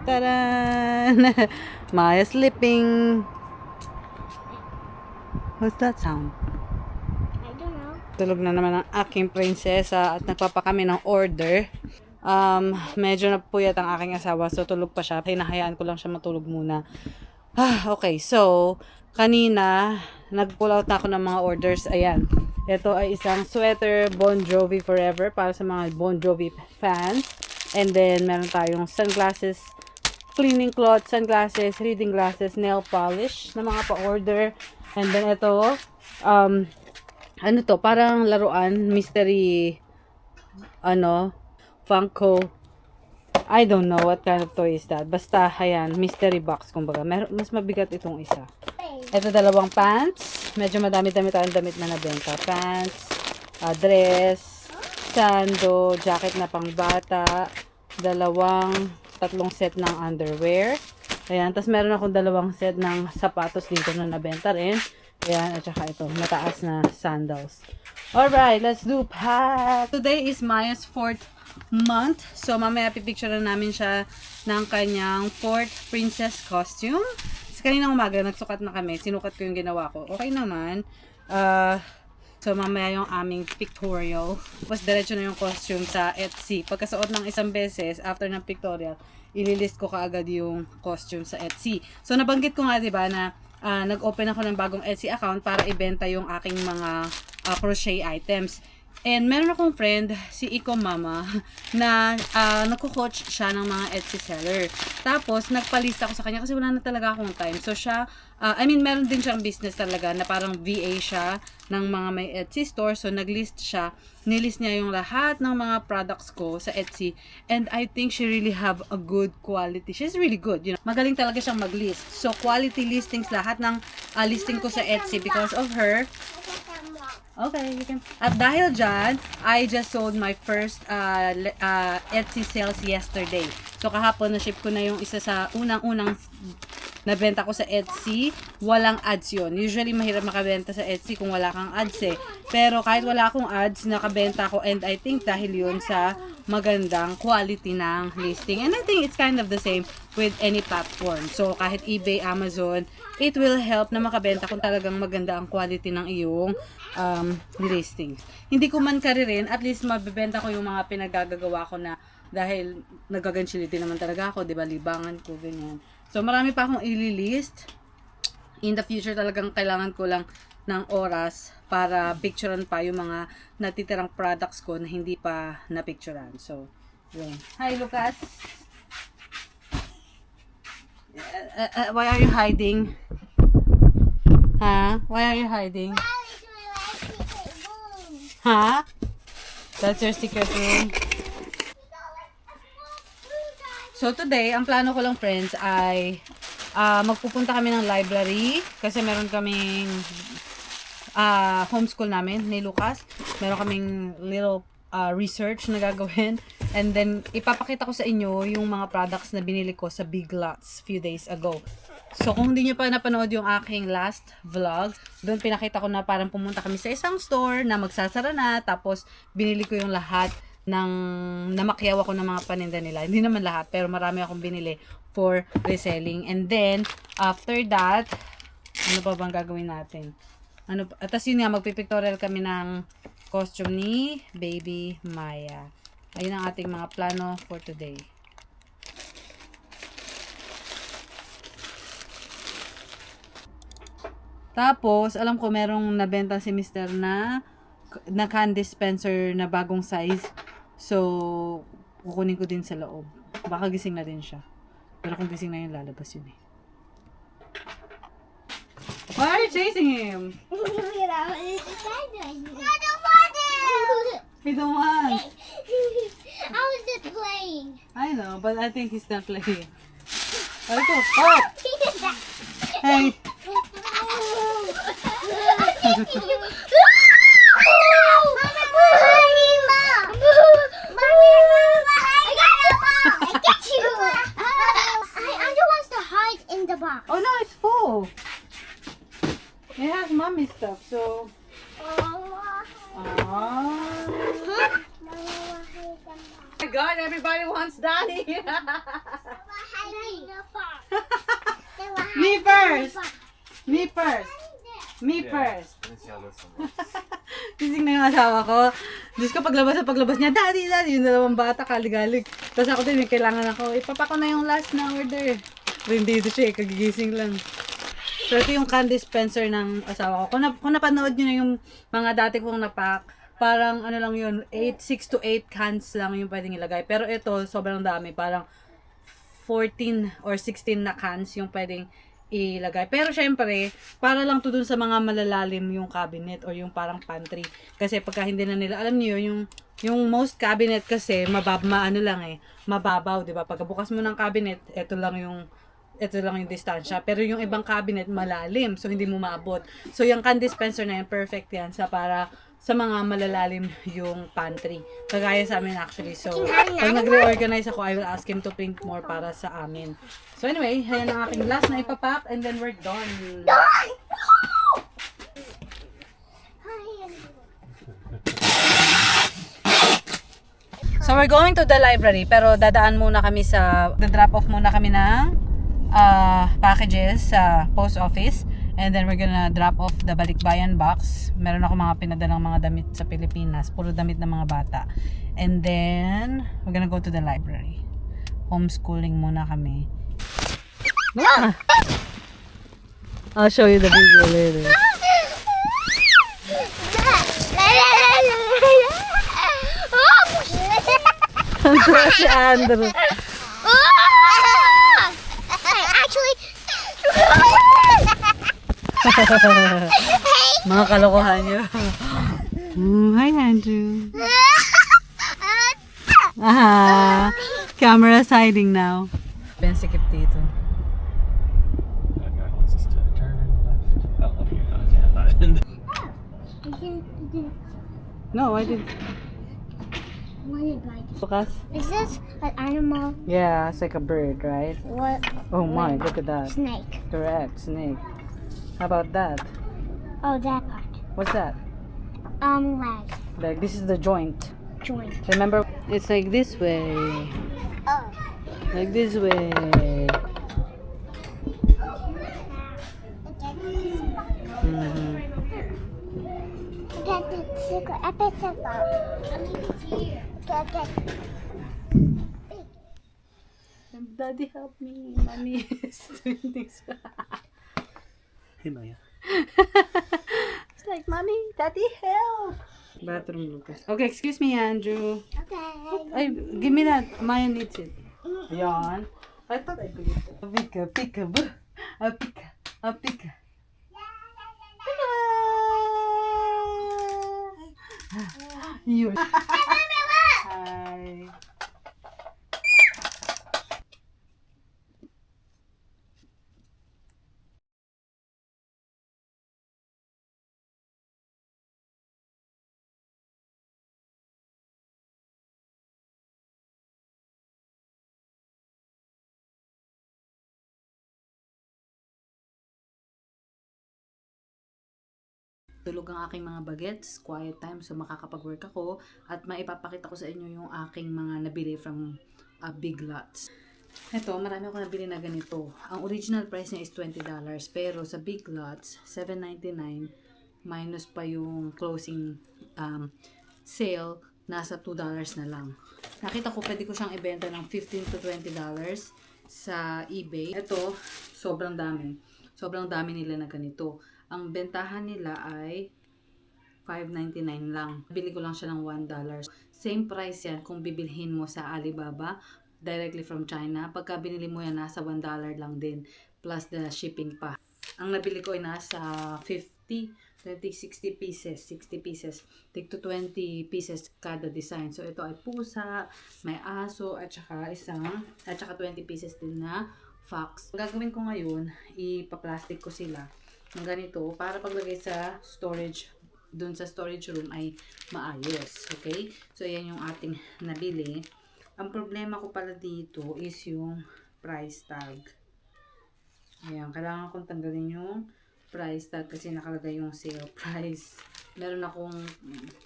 Ta-da! Maya sleeping. What's that sound? I don't know. Tulog na naman ang aking prinsesa at nagpapa kami ng order. Medyo napuyat ang aking asawa, so tulog pa siya. Hinahayaan ko lang siya matulog muna. Okay, so kanina nag-pull out na ako ng mga orders. Ayan. Ito ay isang sweater Bon Jovi Forever para sa mga Bon Jovi fans. And then meron tayong sunglasses, cleaning cloth, sunglasses, reading glasses, nail polish na mga pa-order. And then ito, ano to, parang laruan, mystery, Funko. I don't know what kind of toy is that. Basta, ayan, mystery box, kumbaga. Mas mabigat itong isa. Ito, dalawang pants. Medyo madami-dami tayong damit na nabenta. Pants, dress, sando, jacket na pangbata, tatlong set ng underwear. Ayan, tapos meron akong dalawang set ng sapatos dito na nabenta rin. Ayan, at saka ito, mataas na sandals. Alright, let's do pack! Today is Maya's 4th month. So, mamaya pipicture na namin siya ng kanyang 4th princess costume. Kasi kanina umaga, nagsukat na kami. Sinukat ko yung ginawa ko. Okay naman. So, mamaya yung aming pictorial. Tapos, diretso na yung costume sa Etsy. Pagkasuot ng isang beses, after ng pictorial, ililist ko kaagad yung costume sa Etsy. So, nabanggit ko nga, diba, na nag-open ako ng bagong Etsy account para ibenta yung aking mga crochet items. And meron akong friend, si Iko Mama, na nagko-coach siya ng mga Etsy seller. Tapos, nagpalista ako sa kanya kasi wala na talaga akong time. So, siya, meron din siyang business talaga na parang VA siya ng mga may Etsy store. So, nilist niya yung lahat ng mga products ko sa Etsy. And I think she really have a good quality. She's really good. Magaling talaga siyang mag-list. So, quality listings, lahat ng listing ko sa Etsy because of her. Okay, you can. At dahil dyan, I just sold my first Etsy sales yesterday. So, kahapon na-ship ko na yung isa sa unang-unang nabenta ko sa Etsy. Walang ads yun. Usually, mahirap makabenta sa Etsy kung wala kang ads eh. Pero kahit wala akong ads, nakabenta ko. And I think dahil yun sa magandang quality ng listing. And I think it's kind of the same with any platform. So, kahit eBay, Amazon, it will help na makabenta kung talagang maganda ang quality ng iyong listings. Hindi ko man rin, at least mabibenta ko yung mga pinagagagawa ko na dahil nagaganchility naman talaga ako, 'di ba? Libangan ko ganyan. So marami pa akong ililist. In the future talagang kailangan ko lang ng oras para picturean pa yung mga natitirang products ko na hindi pa na-picturean. So, yun. Hi Lucas. Why are you hiding? Huh? Why are you hiding? Huh? That's your secret room. So today, ang plano ko lang friends ay magpupunta kami ng library kasi meron kaming homeschool namin ni Lucas. Meron kaming little research na gagawin. And then, ipapakita ko sa inyo yung mga products na binili ko sa Big Lots few days ago. So, kung hindi nyo pa napanood yung aking last vlog, doon pinakita ko na parang pumunta kami sa isang store na magsasara na, tapos binili ko yung lahat ng namakyaw ako ng mga paninda nila. Hindi naman lahat, pero marami akong binili for reselling. And then, after that, ano pa bang gagawin natin? Tapos yun nga, magpipictorial kami ng costume ni Baby Maya. Ayun ang ating mga plano for today. Tapos, alam ko merong nabenta si Mr. na can dispenser na bagong size. So, kukunin ko din sa loob. Baka gising na din siya. Pero kung gising na yun, lalabas yun eh. Why are you chasing him? I don't want it. We don't want. I was just playing. I know, but I think he's done playing. Let's go. Oh! Hey! Oh no, it's full. It has mommy stuff, so. Oh my god, everybody wants daddy. Me first! Me first! Me first! Let me see how this one looks. Kising na yung asawa ko. Diyos ko, paglabas niya, Daddy, Daddy, yung dalawang bata, kaligalig. Tapos ako din, may kailangan ako. Ipapako na yung last na order. Pero hindi ito siya, kagigising lang. So, ito yung can dispenser ng asawa ko. Kung napanood nyo na yung mga dati kong napak, parang ano lang yun, 6 to 8 cans lang yung pwedeng ilagay. Pero ito, sobrang dami. Parang 14 or 16 na cans yung pwedeng ilagay. Pero syempre, para lang to dun sa mga malalalim yung cabinet or yung parang pantry. Kasi pagka hindi na nila, alam niyo yung most cabinet kasi ano lang mababaw, 'di ba? Pagkabukas mo ng cabinet, ito lang yung distansya. Pero yung ibang cabinet malalim, so hindi mo maabot. So yung can dispenser na yan, perfect yan para sa mga malalalim yung pantry. Kagaya sa amin actually. So, pag nag-reorganize ako, I will ask him to print more para sa amin. So anyway, ayan ang aking last na ipapack and then we're done. So we're going to the library pero dadaan muna kami drop off muna kami ng packages sa post office. And then we're gonna drop off the balikbayan box. Meron ako mga pinadalang mga damit sa Pilipinas. Puro damit ng mga bata. And then, we're gonna go to the library. Homeschooling muna kami. Ah! I'll show you the video later. Andrew si Andrew. Actually, Mga kalokohan nyo. Hi, Andrew. Camera's hiding now. Pensikip dito. That guy wants us to turn left. Oh, okay. No, I didn't. Bukas? Is this an animal? Yeah, it's like a bird, right? What? Oh my, look at that. Snake. Correct, snake. How about that? Oh, that part. What's that? Leg. Like, this is the joint. Joint. Remember, it's like this way. Oh. Like this way. Mm-hmm. Get the secret episode. Get. Daddy, help me. Mommy is doing this. Hey, Maya. It's like, Mommy, Daddy, help. Bathroom, Lucas. Okay, excuse me, Andrew. Okay. Ay, give me that. Maya needs it. Yan. I thought I could. Pika, pika, boo. Pika, pika. You. Hi. Tulog ang aking mga bagets, quiet time, so makakapag-work ako at maipapakita ko sa inyo yung aking mga nabili from Big Lots. Ito, marami ako nabili na ganito. Ang original price niya is $20, pero sa Big Lots, $7.99 minus pa yung closing sale, nasa $2 na lang. Nakita ko pwede ko siyang ibenta ng $15 to $20 sa eBay. Ito, sobrang dami. Sobrang dami nila na ganito. Ang bentahan nila ay $5.99 lang. Bili ko lang siya ng $1. Same price yan kung bibilhin mo sa Alibaba directly from China. Pagka binili mo yan, nasa $1 lang din plus the shipping pa. Ang nabili ko ay nasa 60 pieces. 60 pieces. Take to 20 pieces kada design. So, ito ay pusa, may aso, at saka 20 pieces din na fox. Ang gagawin ko ngayon, ipa-plastic ko sila ng ganito para paglagay sa storage, dun sa storage room ay maayos. Okay? So, ayan yung ating nabili. Ang problema ko pala dito is yung price tag. Ayan, kailangan kong tanggalin yung price tag kasi nakalagay yung sale price. Meron akong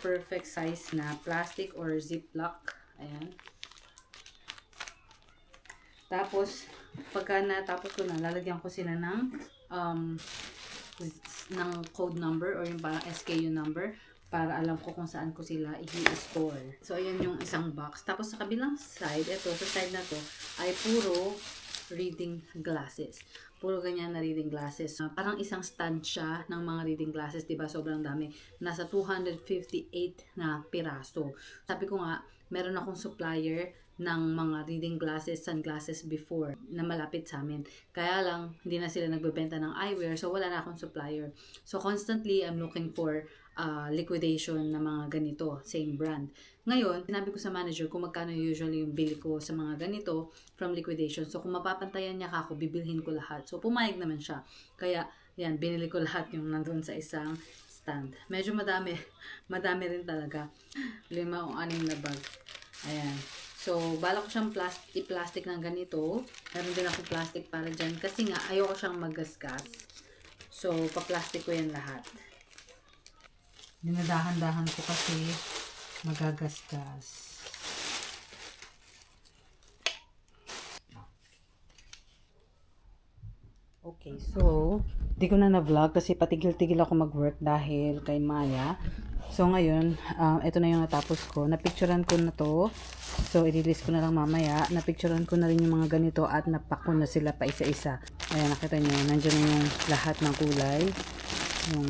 perfect size na plastic or ziplock. Ayan. Tapos, pagka natapos ko na, lalagyan ko sila ng code number or yung parang SKU number para alam ko kung saan ko sila i-store. So, ayan yung isang box. Tapos, sa kabilang side, ito, sa side na to, ay puro reading glasses. Puro ganyan na reading glasses. Parang isang stand siya ng mga reading glasses, diba? Sobrang dami. Nasa 258 na piraso. Sabi ko nga, meron akong supplier ng mga reading glasses, sunglasses before na malapit sa amin. Kaya lang, hindi na sila nagbebenta ng eyewear, so wala na akong supplier. So, constantly, I'm looking for liquidation na mga ganito, same brand. Ngayon, sinabi ko sa manager kung magkano usually yung bili ko sa mga ganito from liquidation. So, kung mapapantayan niya ako, bibilhin ko lahat. So, pumayag naman siya. Kaya, yan, binili ko lahat yung nandun sa isang stand. Medyo madami. Madami rin talaga. 5 o 6 na bag. Ayan. So, bala ko siyang i-plastic ng ganito. Meron din ako plastic para dyan. Kasi nga, ayoko siyang maggasgas. So, pa-plastic ko yan lahat. Dinadahan-dahan ko kasi magagasgas. Okay, so, di ko na na-vlog kasi patigil-tigil ako mag-work dahil kay Maya. So, ngayon, ito na yung natapos ko. Napicturean ko na to. So, i-release ko na lang mamaya. Napicturean ko na rin yung mga ganito at napak ko na sila pa isa-isa. Ayan, nakita nyo. Nandiyan na yung lahat ng kulay. Yung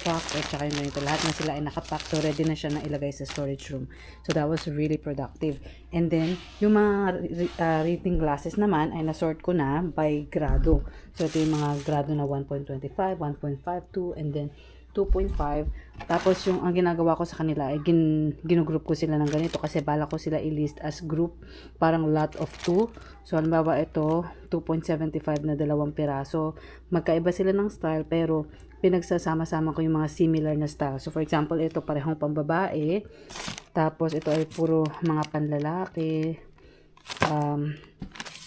truck at saka yung ganito. Lahat na sila ay nakapack. So, ready na siya na ilagay sa storage room. So, that was really productive. And then, yung mga reading glasses naman ay nasort ko na by grado. So, ito yung mga grado na 1.25, 1.52, and then 2.5. Tapos yung ang ginagawa ko sa kanila ay ginugroup ko sila ng ganito kasi bala ko sila i-list as group, parang lot of 2. So halimbawa ito 2.75 na 2 piraso. Magkaiba sila ng style pero pinagsasama-sama ko yung mga similar na style. So for example, ito parehong pambabae. Tapos ito ay puro mga panlalaki.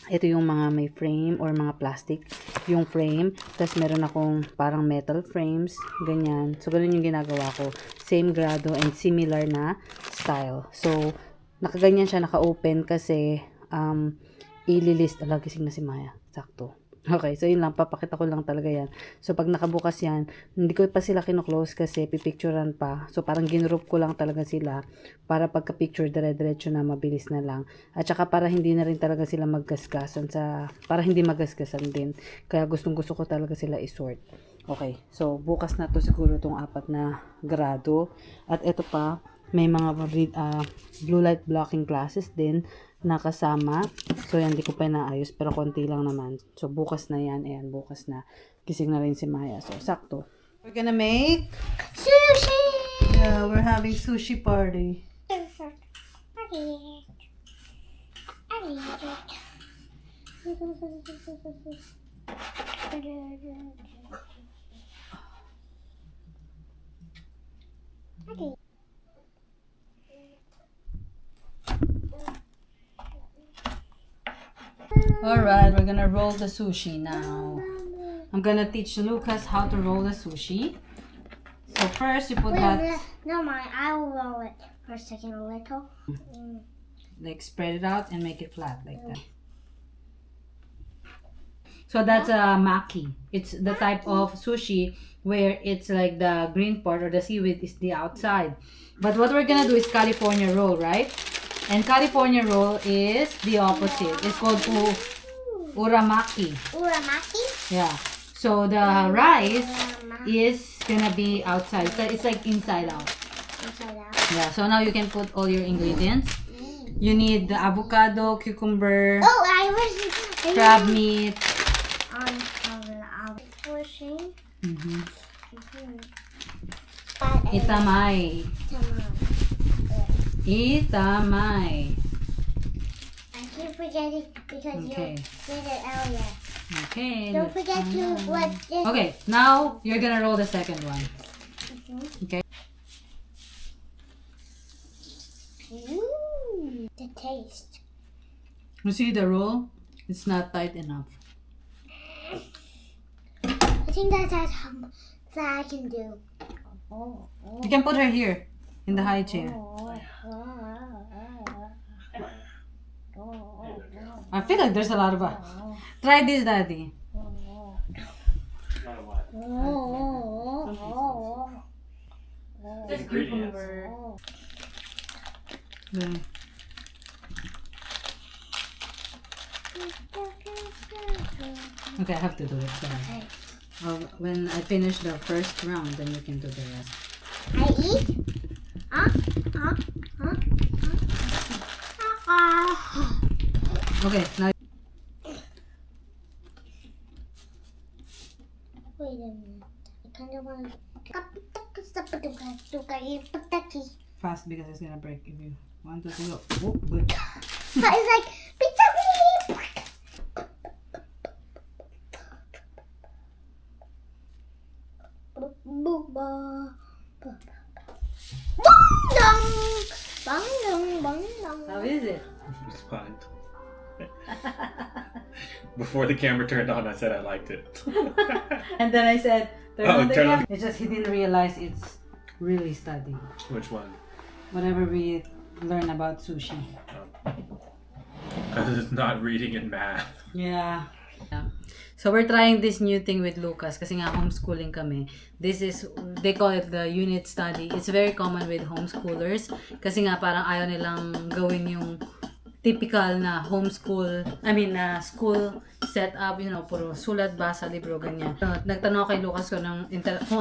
Ito yung mga may frame or mga plastic yung frame. Tapos meron akong parang metal frames. Ganyan. So, ganun yung ginagawa ko. Same grado and similar na style. So, nakaganyan siya, naka-open kasi ililist. Gising na si Maya. Sakto. Okay, so yun lang, papakita ko lang talaga yan. So, pag nakabukas yan, hindi ko pa sila kino-close kasi pipicturean pa. So, parang ginroup ko lang talaga sila para pagka-picture, dire-diretso na, mabilis na lang. At saka para hindi na rin talaga sila maggasgasan para hindi maggasgasan din. Kaya gustong-gusto ko talaga sila isort. Okay, so bukas na to siguro itong 4 na grado. At ito pa, may mga blue light blocking glasses din nakasama. So, yan, di ko pa naayos. Pero, konti lang naman. So, bukas na yan. Ayan, bukas na. Gising na rin si Maya. So, sakto. We're gonna make Sushi! yeah, we're having sushi party. Alright, we're gonna roll the sushi now. I'm gonna teach Lucas how to roll the sushi. So first you put that, No, mine. I will roll it for a second a little. like spread it out and make it flat like that. So that's a maki. It's the type of sushi where it's like the green part or the seaweed is the outside. But what we're gonna do is California roll, right? And California roll is the opposite. It's called uramaki. Uramaki? Yeah. So the rice is gonna be outside. So it's like inside out. Inside out. Yeah. So now you can put all your ingredients. You need the avocado, cucumber, Oh, I was crab meat. Pushing. Itamay. Itamay. I keep forgetting because Okay. you did it earlier. Okay. Don't let's forget find to out. what this. Okay. Now you're gonna roll the second one. Okay. The taste. You see the roll? It's not tight enough. I think that's that I can do. You can put her here in the high chair. I feel like there's a lot of Try this, Daddy. The ingredients. Mm. Okay, I have to do it. Sorry. When I finish the first round, then you can do the rest. I eat. Okay, now. Wait a minute. I kind of want to. Fast because it's gonna break if you want to go. Oh, good. It's like pizza. How is it? It's fine. Before the camera turned on, I said I liked it. And then I said, turn Oh, on the turn on. camera. It's just he didn't realize it's really studying. Which one? Whatever we learn about sushi. Because it's not reading and math. Yeah. So we're trying this new thing with Lucas kasi nga homeschooling kami. This is, they call it the unit study. It's very common with homeschoolers kasi nga parang ayaw nilang gawin yung typical na homeschool, school setup, puro sulat, basa, libro, ganyan. So, nagtanong ako kay Lucas kung ano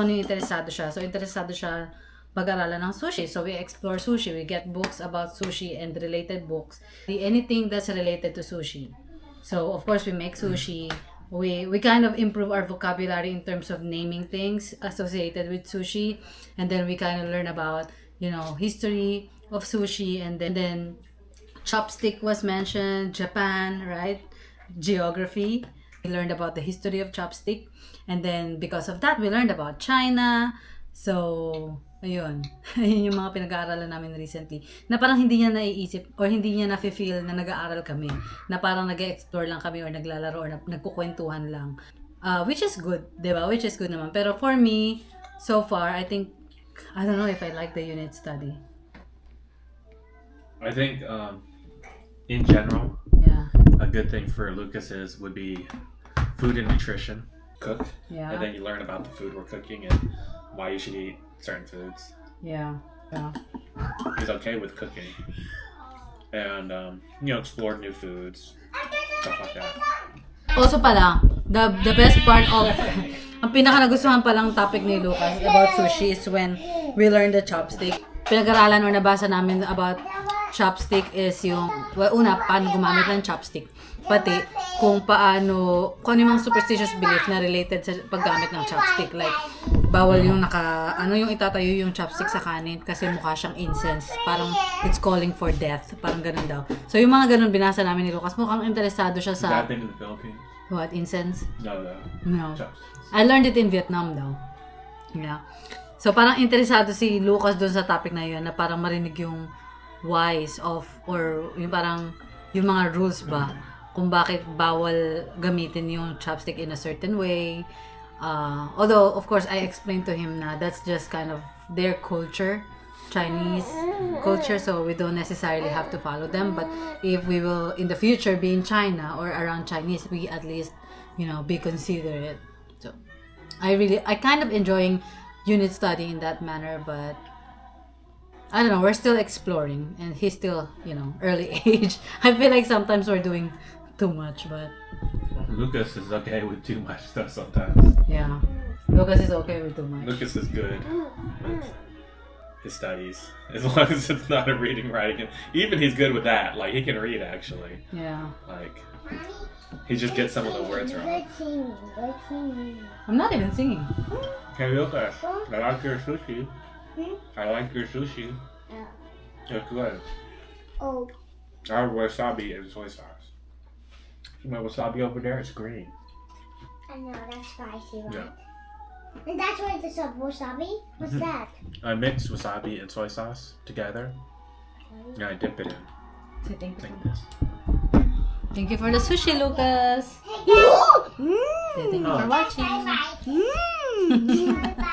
yung interesado siya. So, interesado siya pag-aralan ng sushi. So, we explore sushi. We get books about sushi and related books. Anything that's related to sushi. So, of course, we make sushi. We kind of improve our vocabulary in terms of naming things associated with sushi. And then we kind of learn about, history of sushi. And then chopstick was mentioned, Japan, right? Geography. We learned about the history of chopstick. And then because of that, we learned about China. So, ayun. Ayun yung mga pinag-aaralan namin recently. Na parang hindi niya naiisip or hindi niya na-feel na nag-aaral kami. Na parang nag-explore lang kami or naglalaro or nagkukwentuhan lang. Which is good, diba? Which is good naman. Pero for me, so far, I think, I don't know if I like the unit study. I think, in general, Yeah. a good thing for Lucas would be food and nutrition. Cook. Yeah. And then you learn about the food we're cooking and why you should eat certain foods. Yeah. He's okay with cooking. And, explore new foods. Stuff like that. Also pala, the best part of, ang pinaka nagustuhan palang topic ni Lucas about sushi is when we learned the chopstick. Pinag-aralan or nabasa namin about chopstick is yung, una, paano gumamit ng chopstick. Pati, kung ano yung mga superstitious belief na related sa paggamit ng chopstick. Like, bawal yung yung itatayo yung chopstick sa kanin kasi mukha siyang incense. Parang, it's calling for death. Parang ganun daw. So, yung mga ganun binasa namin ni Lucas, mukhang interesado siya sa... That thing in the Philippines? What, incense? No. Chopsticks. I learned it in Vietnam daw. Yeah. So, parang interesado si Lucas dun sa topic na yun, na parang marinig yung whys of, or yung parang, yung mga rules ba, kung bakit bawal gamitin yung chopstick in a certain way. Although, of course, I explained to him na that's just kind of their culture, Chinese culture, so we don't necessarily have to follow them. But if we will, in the future, be in China or around Chinese, we at least, be considerate. So, I kind of enjoying unit study in that manner, but I don't know, we're still exploring and he's still, early age. I feel like sometimes we're doing too much, but Lucas is okay with too much stuff sometimes. yeah, Lucas is okay with too much. Lucas is good with his studies. As long as it's not a reading, writing. Even he's good with that. Like, he can read, actually. Yeah. Like, he just gets some of the words wrong. I'm not even singing. Hey, Lucas, I like your sushi. I like your sushi. It's good. Oh, I have wasabi and soy sauce. See my wasabi over there? It's green. I know, that's spicy, right? Yeah. And that's why it's a wasabi? What's that? I mix wasabi and soy sauce together. And I dip it in. So thank you. Like this. Thank you for the sushi, Lucas. Hey, guys. Thank you for watching. Bye-bye. Bye-bye.